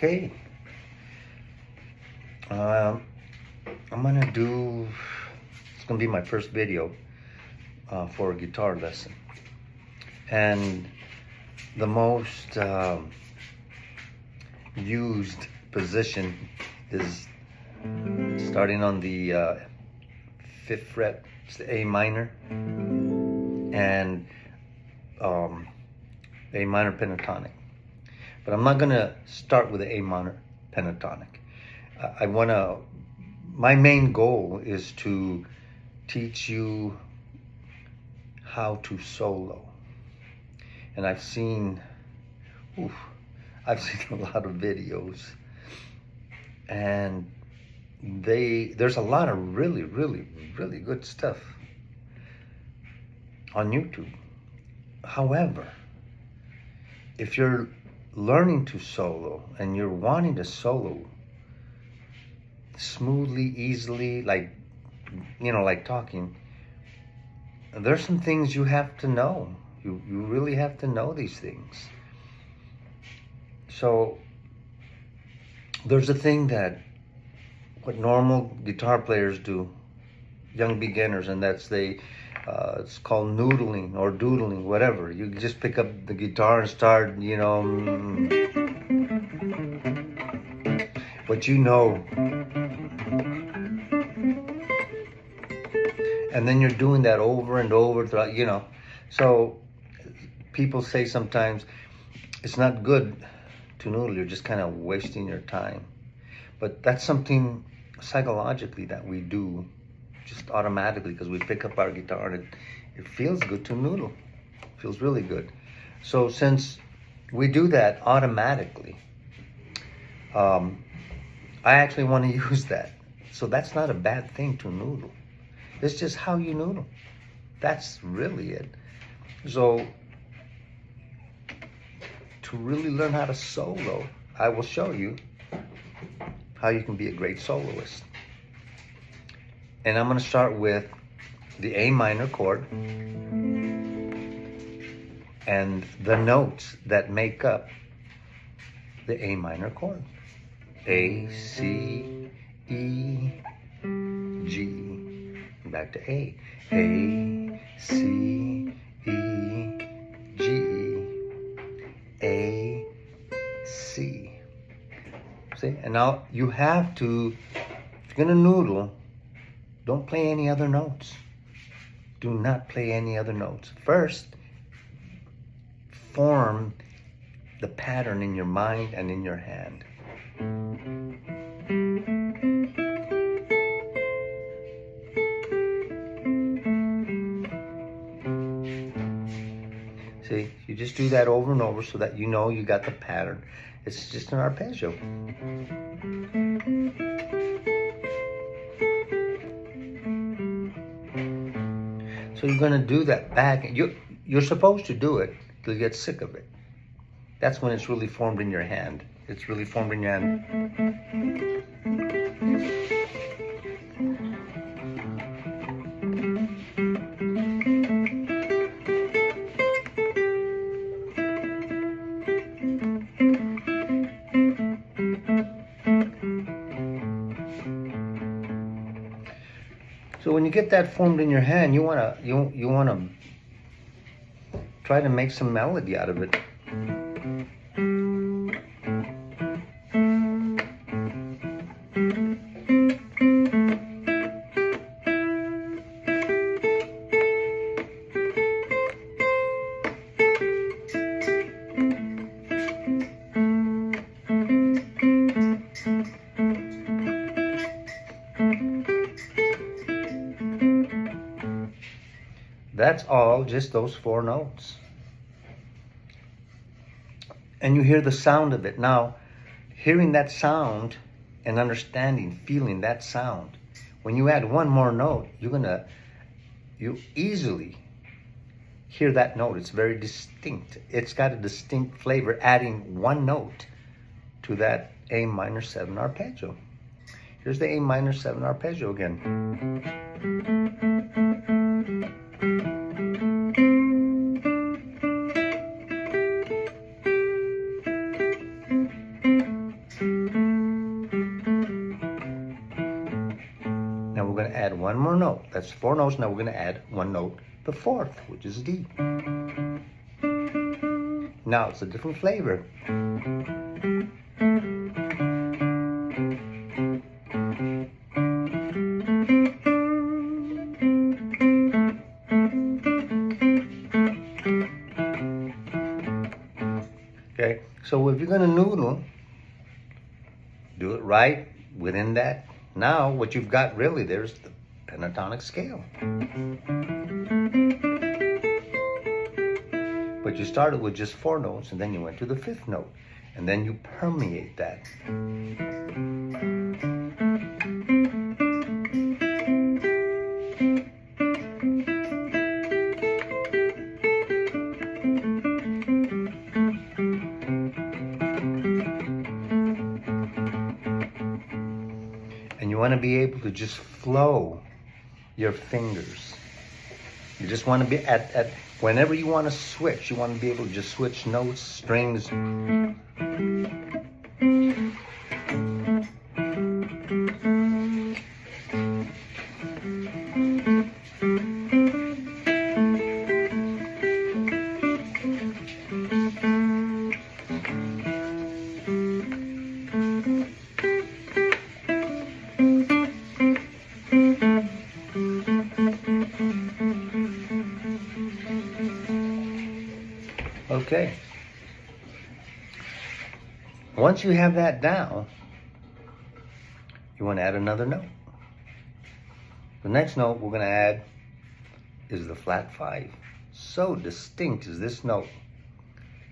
Okay. I'm gonna do, it's gonna be my first video for a guitar lesson. And the most used position is starting on the 5th fret, it's the A minor, and A minor pentatonic. But I'm not gonna start with the A minor pentatonic. My main goal is to teach you how to solo. And I've seen a lot of videos, and there's a lot of really good stuff on YouTube. However, if you're learning to solo and you're wanting to solo smoothly, easily, like talking, there's some things you have to know. You really have to know these things. So there's a thing that what normal guitar players do, young beginners, and that's it's called noodling or doodling, whatever. You just pick up the guitar and start, what you know. And then you're doing that over and over throughout, So people say sometimes it's not good to noodle, you're just kind of wasting your time. But that's something psychologically that we do just automatically, because we pick up our guitar and it feels good to noodle. It feels really good. So since we do that automatically, I actually want to use that. So that's not a bad thing to noodle. It's just how you noodle. That's really it. So to really learn how to solo, I will show you how you can be a great soloist. And I'm going to start with the A minor chord and the notes that make up the A minor chord. A, C, E, G. Back to A. A, C, E, G, A, C. See? And now you have to, if you're gonna noodle, don't play any other notes. Do not play any other notes. First, form the pattern in your mind and in your hand. See, you just do that over and over so that you know you got the pattern. It's just an arpeggio. So you're going to do that back. You're supposed to do it till you get sick of it. That's when it's really formed in your hand. It's really formed in your hand. So when you get that formed in your hand, you wanna try to make some melody out of it. That's all, just those 4 notes. And you hear the sound of it. Now, hearing that sound and understanding, feeling that sound, when you add one more note, you easily hear that note. It's very distinct. It's got a distinct flavor, adding one note to that A minor 7 arpeggio. Here's the A minor 7 arpeggio again. one more note. That's 4 notes. Now we're going to add 1 note, the 4th, which is D. Now it's a different flavor. Okay, so if you're going to noodle, do it right within that. Now what you've got really, there's the pentatonic scale. But you started with just 4 notes, and then you went to the 5th note, and then you permeate that. And you want to be able to just flow your fingers. You just want to be at whenever you want to switch, you want to be able to just switch notes, strings. Okay. Once you have that down, you want to add another note. The next note we're going to add is the flat 5. So distinct is this note.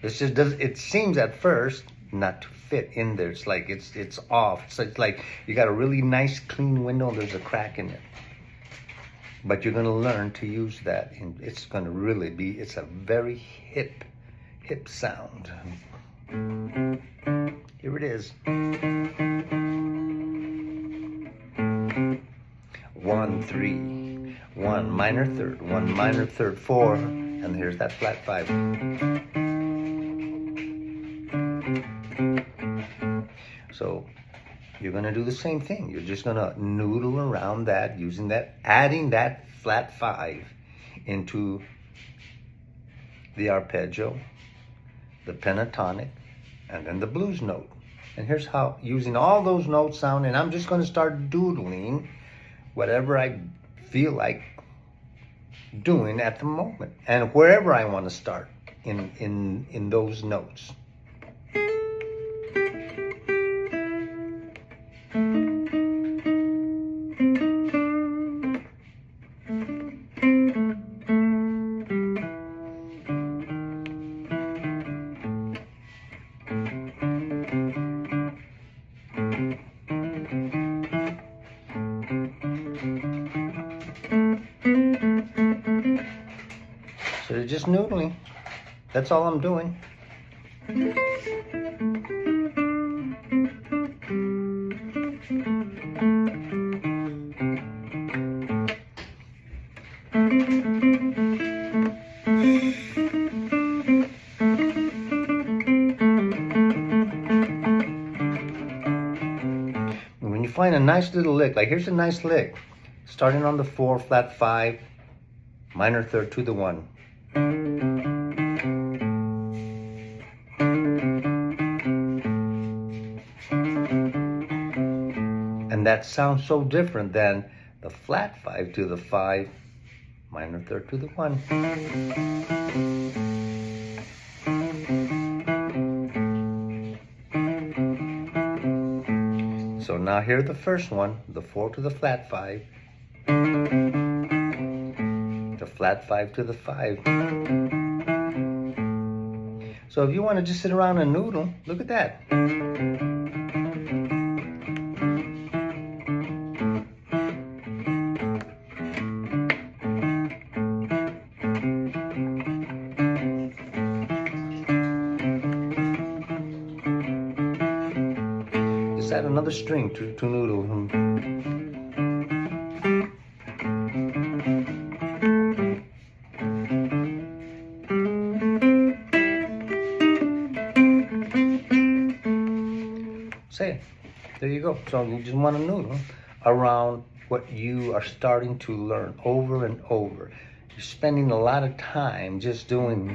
This just does. It seems at first not to fit in there. It's like it's off. It's like you got a really nice clean window and there's a crack in it. But you're going to learn to use that, and it's going to really be. It's a very hip sound. Here it is. 1, 3, 1 minor third, 1 minor third, 4, and here's that flat 5. So you're going to do the same thing. You're just going to noodle around that, using that, adding that flat 5 into the arpeggio, the pentatonic, and then the blues note. And here's how, using all those notes sound, and I'm just going to start doodling whatever I feel like doing at the moment, and wherever I want to start in those notes. So you're just noodling. That's all I'm doing. When you find a nice little lick, like here's a nice lick, starting on the 4, flat 5, minor third to the 1. And that sounds so different than the flat 5 to the 5, minor third to the 1. So now here's the first one, the 4 to the flat 5, the flat 5 to the 5. So if you want to just sit around and noodle, look at that. Just add another string to noodle. Say it. There you go. So you just want to noodle around what you are starting to learn over and over. You're spending a lot of time just doing.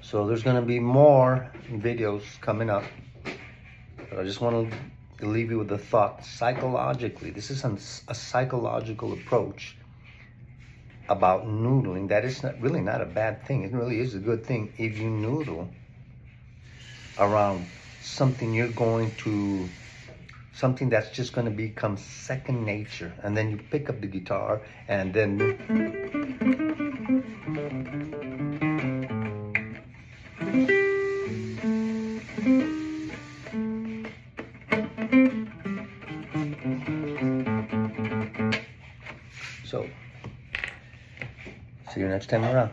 So there's going to be more videos coming up, but I just want to leave you with the thought, psychologically, this is a psychological approach about noodling. That is really not a bad thing. It really is a good thing if you noodle around something something that's just going to become second nature, and then you pick up the guitar and then so see you next time around.